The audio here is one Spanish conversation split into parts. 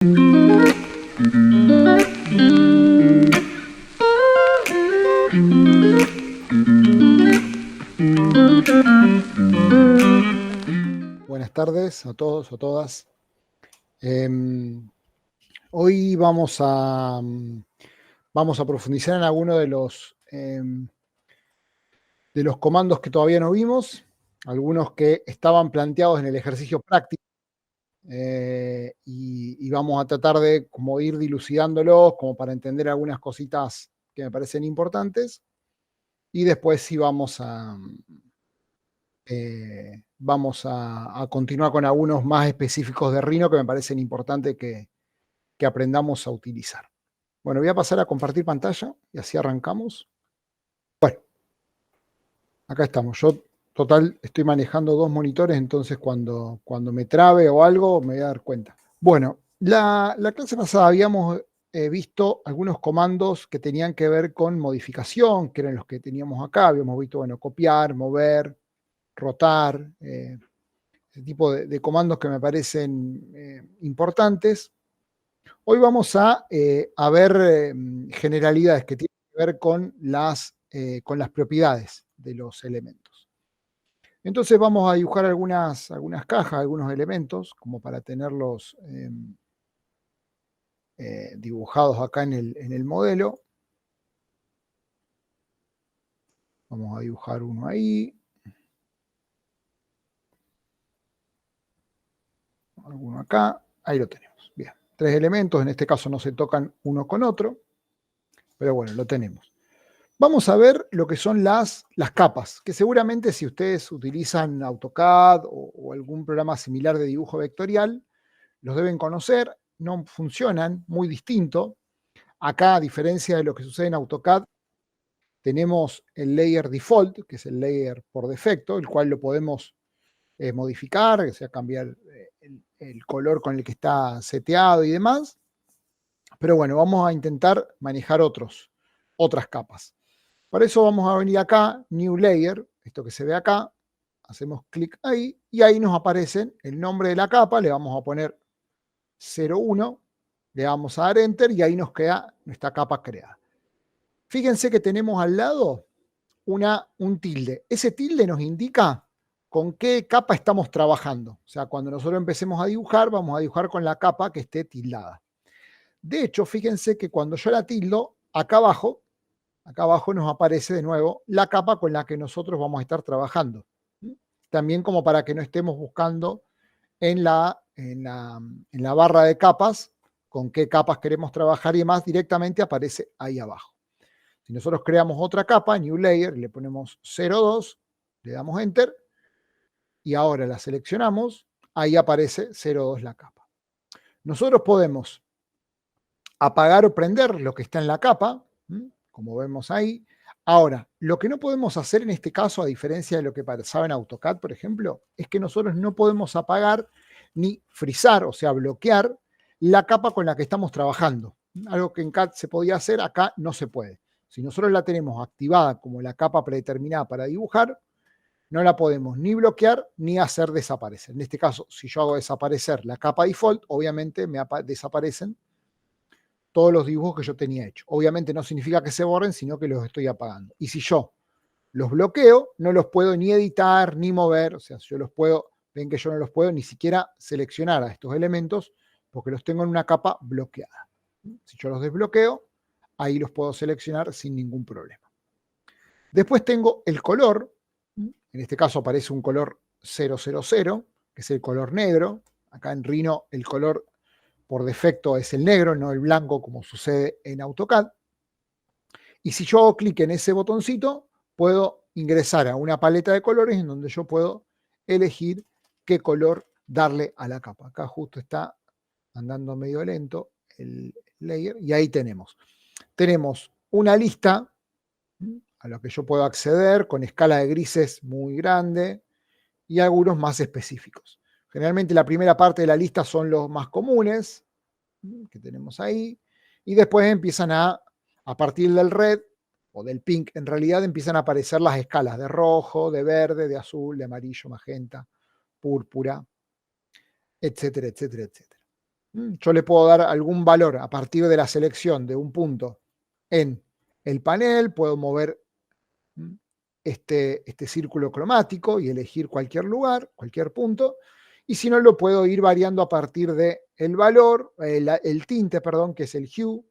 Buenas tardes a todos, a todas. Hoy vamos a profundizar en algunos de los comandos que todavía no vimos, algunos que estaban planteados en el ejercicio práctico, y vamos a tratar de como ir dilucidándolos como para entender algunas cositas que me parecen importantes, y después sí vamos a continuar con algunos más específicos de Rhino que me parecen importantes que aprendamos a utilizar. Bueno, voy a pasar a compartir pantalla y así arrancamos. Bueno, acá estamos. Yo, total, estoy manejando dos monitores, entonces cuando me trabe o algo me voy a dar cuenta. Bueno, la clase pasada habíamos visto algunos comandos que tenían que ver con modificación, que eran los que teníamos acá. Habíamos visto, bueno, copiar, mover, rotar, ese tipo de comandos que me parecen importantes. Hoy vamos a ver generalidades que tienen que ver con las propiedades de los elementos. Entonces vamos a dibujar algunas cajas, algunos elementos, como para tenerlos dibujados acá en el modelo. Vamos a dibujar uno ahí. Alguno acá. Ahí lo tenemos. Bien. Tres elementos, en este caso no se tocan uno con otro, pero bueno, lo tenemos. Vamos a ver lo que son las capas, que seguramente si ustedes utilizan AutoCAD o algún programa similar de dibujo vectorial, los deben conocer, no funcionan, muy distinto. Acá, a diferencia de lo que sucede en AutoCAD, tenemos el layer default, que es el layer por defecto, el cual lo podemos modificar, o sea, cambiar el color con el que está seteado y demás. Pero bueno, vamos a intentar manejar otras capas. Para eso vamos a venir acá, New Layer, esto que se ve acá, hacemos clic ahí y ahí nos aparece el nombre de la capa, le vamos a poner 01, le vamos a dar Enter y ahí nos queda nuestra capa creada. Fíjense que tenemos al lado un tilde. Ese tilde nos indica con qué capa estamos trabajando. O sea, cuando nosotros empecemos a dibujar, vamos a dibujar con la capa que esté tildada. De hecho, fíjense que cuando yo la tildo, acá abajo nos aparece de nuevo la capa con la que nosotros vamos a estar trabajando. También como para que no estemos buscando en la barra de capas con qué capas queremos trabajar y demás, directamente aparece ahí abajo. Si nosotros creamos otra capa, New Layer, le ponemos 02, le damos Enter y ahora la seleccionamos, ahí aparece 02 la capa. Nosotros podemos apagar o prender lo que está en la capa, como vemos ahí. Ahora, lo que no podemos hacer en este caso, a diferencia de lo que pasaba en AutoCAD, por ejemplo, es que nosotros no podemos apagar ni frizar, o sea, bloquear la capa con la que estamos trabajando. Algo que en CAD se podía hacer, acá no se puede. Si nosotros la tenemos activada como la capa predeterminada para dibujar, no la podemos ni bloquear ni hacer desaparecer. En este caso, si yo hago desaparecer la capa default, obviamente me desaparecen todos los dibujos que yo tenía hecho. Obviamente no significa que se borren, sino que los estoy apagando. Y si yo los bloqueo, no los puedo ni editar, ni mover. O sea, yo los puedo, ven que yo no los puedo ni siquiera seleccionar a estos elementos porque los tengo en una capa bloqueada. Si yo los desbloqueo, ahí los puedo seleccionar sin ningún problema. Después tengo el color. En este caso aparece un color 000, que es el color negro. Acá en Rhino el color por defecto es el negro, no el blanco como sucede en AutoCAD. Y si yo hago clic en ese botoncito, puedo ingresar a una paleta de colores en donde yo puedo elegir qué color darle a la capa. Acá justo está andando medio lento el layer y ahí tenemos. Tenemos una lista a la que yo puedo acceder con escala de grises muy grande y algunos más específicos. Generalmente la primera parte de la lista son los más comunes que tenemos ahí y después empiezan a partir del red o del pink, en realidad empiezan a aparecer las escalas de rojo, de verde, de azul, de amarillo, magenta, púrpura, etcétera, etcétera, etcétera. Yo le puedo dar algún valor a partir de la selección de un punto en el panel, puedo mover este círculo cromático y elegir cualquier lugar, cualquier punto, y si no lo puedo ir variando a partir de el valor, el tinte, perdón, que es el hue,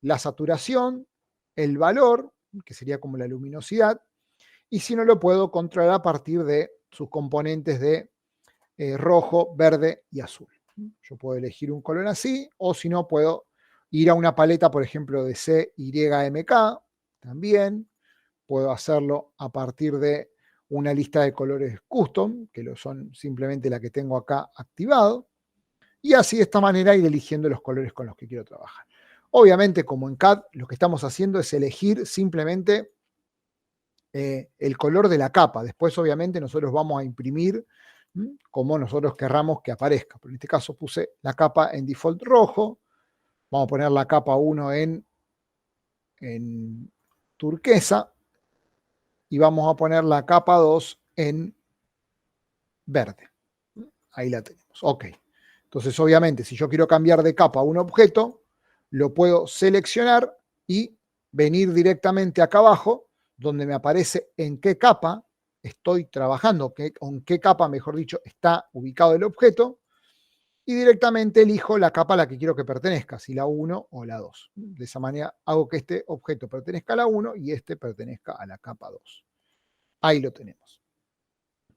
la saturación, el valor, que sería como la luminosidad, y si no lo puedo controlar a partir de sus componentes de rojo, verde y azul. Yo puedo elegir un color así, o si no, puedo ir a una paleta, por ejemplo, de CYMK, también. Puedo hacerlo a partir de una lista de colores custom, que son simplemente la que tengo acá activado, y así de esta manera ir eligiendo los colores con los que quiero trabajar. Obviamente, como en CAD, lo que estamos haciendo es elegir simplemente el color de la capa. Después, obviamente, nosotros vamos a imprimir como nosotros querramos que aparezca. Pero en este caso puse la capa en default rojo. Vamos a poner la capa 1 en turquesa. Y vamos a poner la capa 2 en verde. Ahí la tenemos. Ok. Entonces, obviamente, si yo quiero cambiar de capa a un objeto, lo puedo seleccionar y venir directamente acá abajo, donde me aparece en qué capa estoy trabajando, en qué capa, mejor dicho, está ubicado el objeto, y directamente elijo la capa a la que quiero que pertenezca, si la 1 o la 2. De esa manera hago que este objeto pertenezca a la 1 y este pertenezca a la capa 2. Ahí lo tenemos.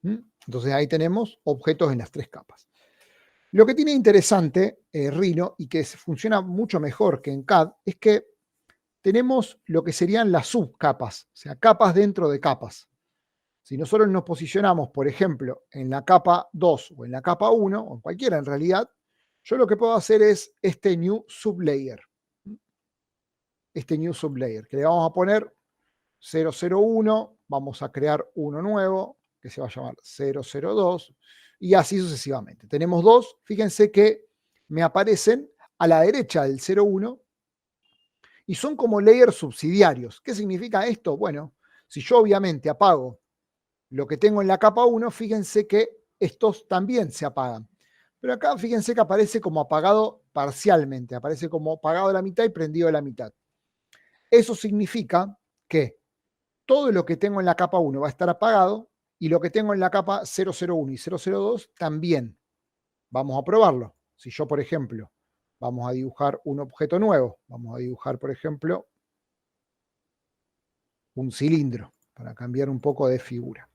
Entonces ahí tenemos objetos en las tres capas. Lo que tiene interesante Rhino y que funciona mucho mejor que en CAD es que tenemos lo que serían las subcapas, o sea, capas dentro de capas. Si nosotros nos posicionamos, por ejemplo, en la capa 2 o en la capa 1, o en cualquiera en realidad, yo lo que puedo hacer es este new sublayer. Este new sublayer, que le vamos a poner 001, vamos a crear uno nuevo, que se va a llamar 002, y así sucesivamente. Tenemos dos, fíjense que me aparecen a la derecha del 01 y son como layers subsidiarios. ¿Qué significa esto? Bueno, si yo obviamente apago lo que tengo en la capa 1, fíjense que estos también se apagan. Pero acá fíjense que aparece como apagado parcialmente, aparece como apagado a la mitad y prendido a la mitad. Eso significa que todo lo que tengo en la capa 1 va a estar apagado y lo que tengo en la capa 001 y 002 también. Vamos a probarlo. Si yo, por ejemplo, vamos a dibujar un objeto nuevo, vamos a dibujar, por ejemplo, un cilindro para cambiar un poco de figura.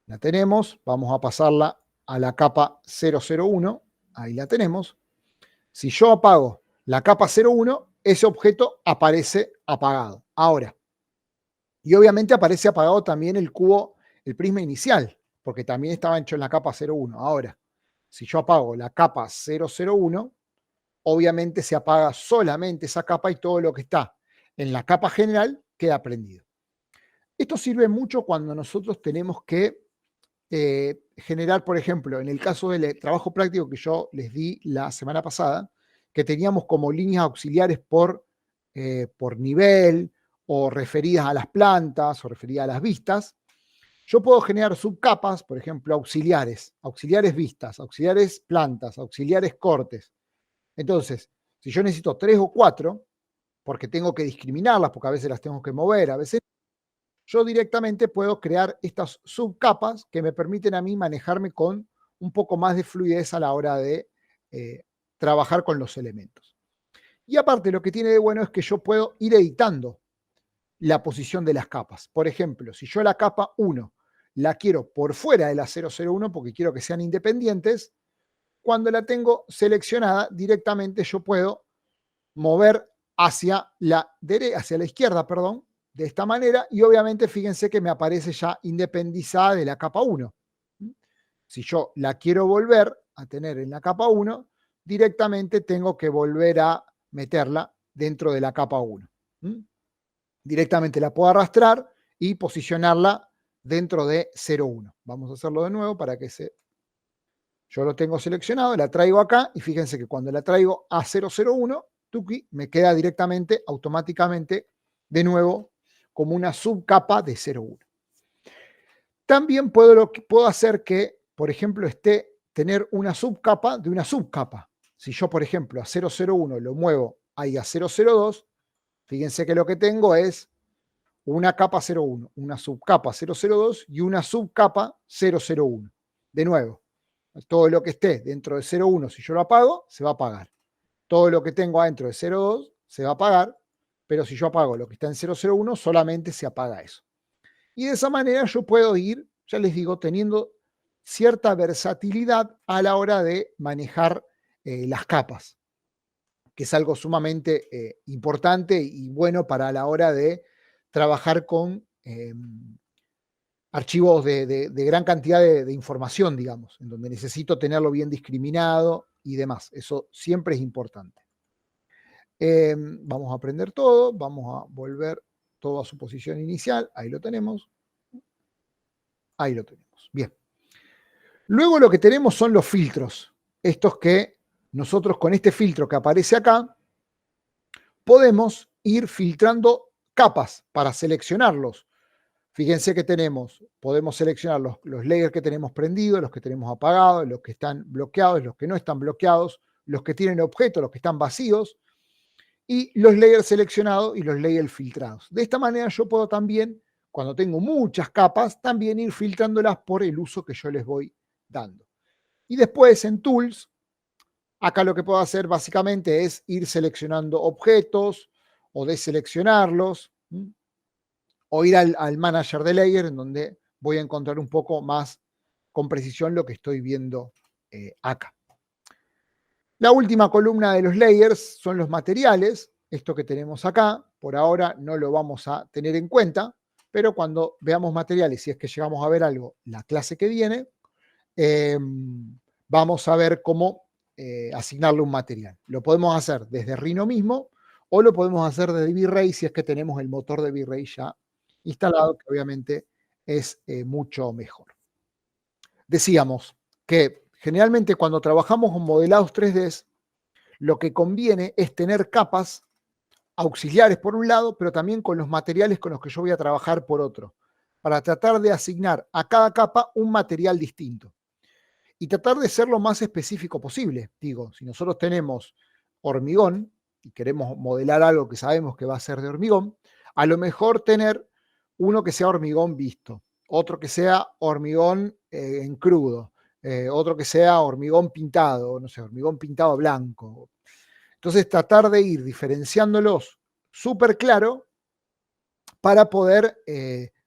La tenemos, vamos a pasarla a la capa 001, ahí la tenemos. Si yo apago la capa 01, ese objeto aparece apagado. Ahora, y obviamente aparece apagado también el cubo, el prisma inicial, porque también estaba hecho en la capa 01. Ahora, si yo apago la capa 001, obviamente se apaga solamente esa capa y todo lo que está en la capa general queda prendido. Esto sirve mucho cuando nosotros tenemos que generar, por ejemplo, en el caso del trabajo práctico que yo les di la semana pasada, que teníamos como líneas auxiliares por nivel o referidas a las plantas o referidas a las vistas, yo puedo generar subcapas, por ejemplo, auxiliares vistas, auxiliares plantas, auxiliares cortes. Entonces, si yo necesito 3 o 4, porque tengo que discriminarlas, porque a veces las tengo que mover, a veces yo directamente puedo crear estas subcapas que me permiten a mí manejarme con un poco más de fluidez a la hora de trabajar con los elementos. Y aparte, lo que tiene de bueno es que yo puedo ir editando la posición de las capas. Por ejemplo, si yo la capa 1 la quiero por fuera de la 001 porque quiero que sean independientes, cuando la tengo seleccionada directamente yo puedo mover hacia la izquierda, perdón, de esta manera, y obviamente fíjense que me aparece ya independizada de la capa 1. Si yo la quiero volver a tener en la capa 1, directamente tengo que volver a meterla dentro de la capa 1. Directamente la puedo arrastrar y posicionarla dentro de 0,1. Vamos a hacerlo de nuevo para que yo lo tengo seleccionado, la traigo acá y fíjense que cuando la traigo a 0,01, tuki, me queda directamente, automáticamente, de nuevo, como una subcapa de 0,1. También puedo hacer que, por ejemplo, tener una subcapa de una subcapa. si yo, por ejemplo, a 001 lo muevo ahí a 002, fíjense que lo que tengo es una capa 01, una subcapa 002 y una subcapa 001. De nuevo, todo lo que esté dentro de 01, si yo lo apago, se va a apagar. Todo lo que tengo adentro de 02 se va a apagar, pero si yo apago lo que está en 001, solamente se apaga eso. Y de esa manera yo puedo ir, ya les digo, teniendo cierta versatilidad a la hora de manejar las capas, que es algo sumamente importante y bueno para la hora de trabajar con archivos de gran cantidad de información, digamos, en donde necesito tenerlo bien discriminado y demás. Eso siempre es importante. Vamos a aprender todo, vamos a volver todo a su posición inicial, ahí lo tenemos. Ahí lo tenemos. Bien. Luego lo que tenemos son los filtros. Estos que nosotros con este filtro que aparece acá, podemos ir filtrando capas para seleccionarlos. Fíjense que podemos seleccionar los layers que tenemos prendidos, los que tenemos apagados, los que están bloqueados, los que no están bloqueados, los que tienen objetos, los que están vacíos, y los layers seleccionados y los layers filtrados. De esta manera yo puedo también, cuando tengo muchas capas, también ir filtrándolas por el uso que yo les voy dando. Y después en Tools, acá lo que puedo hacer básicamente es ir seleccionando objetos o deseleccionarlos, o ir al Manager de Layer, en donde voy a encontrar un poco más con precisión lo que estoy viendo acá. La última columna de los layers son los materiales. Esto que tenemos acá, por ahora no lo vamos a tener en cuenta, pero cuando veamos materiales, si es que llegamos a ver algo, la clase que viene, vamos a ver cómo asignarle un material. Lo podemos hacer desde Rhino mismo o lo podemos hacer desde V-Ray si es que tenemos el motor de V-Ray ya instalado, que obviamente es mucho mejor. Decíamos que generalmente cuando trabajamos con modelados 3D, lo que conviene es tener capas auxiliares por un lado, pero también con los materiales con los que yo voy a trabajar por otro, para tratar de asignar a cada capa un material distinto. Y tratar de ser lo más específico posible. Digo, si nosotros tenemos hormigón y queremos modelar algo que sabemos que va a ser de hormigón, a lo mejor tener uno que sea hormigón visto, otro que sea hormigón en crudo, otro que sea hormigón pintado, no sé, hormigón pintado blanco. Entonces tratar de ir diferenciándolos súper claro para poder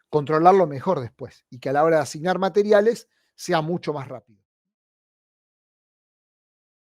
controlarlo mejor después y que a la hora de asignar materiales sea mucho más rápido.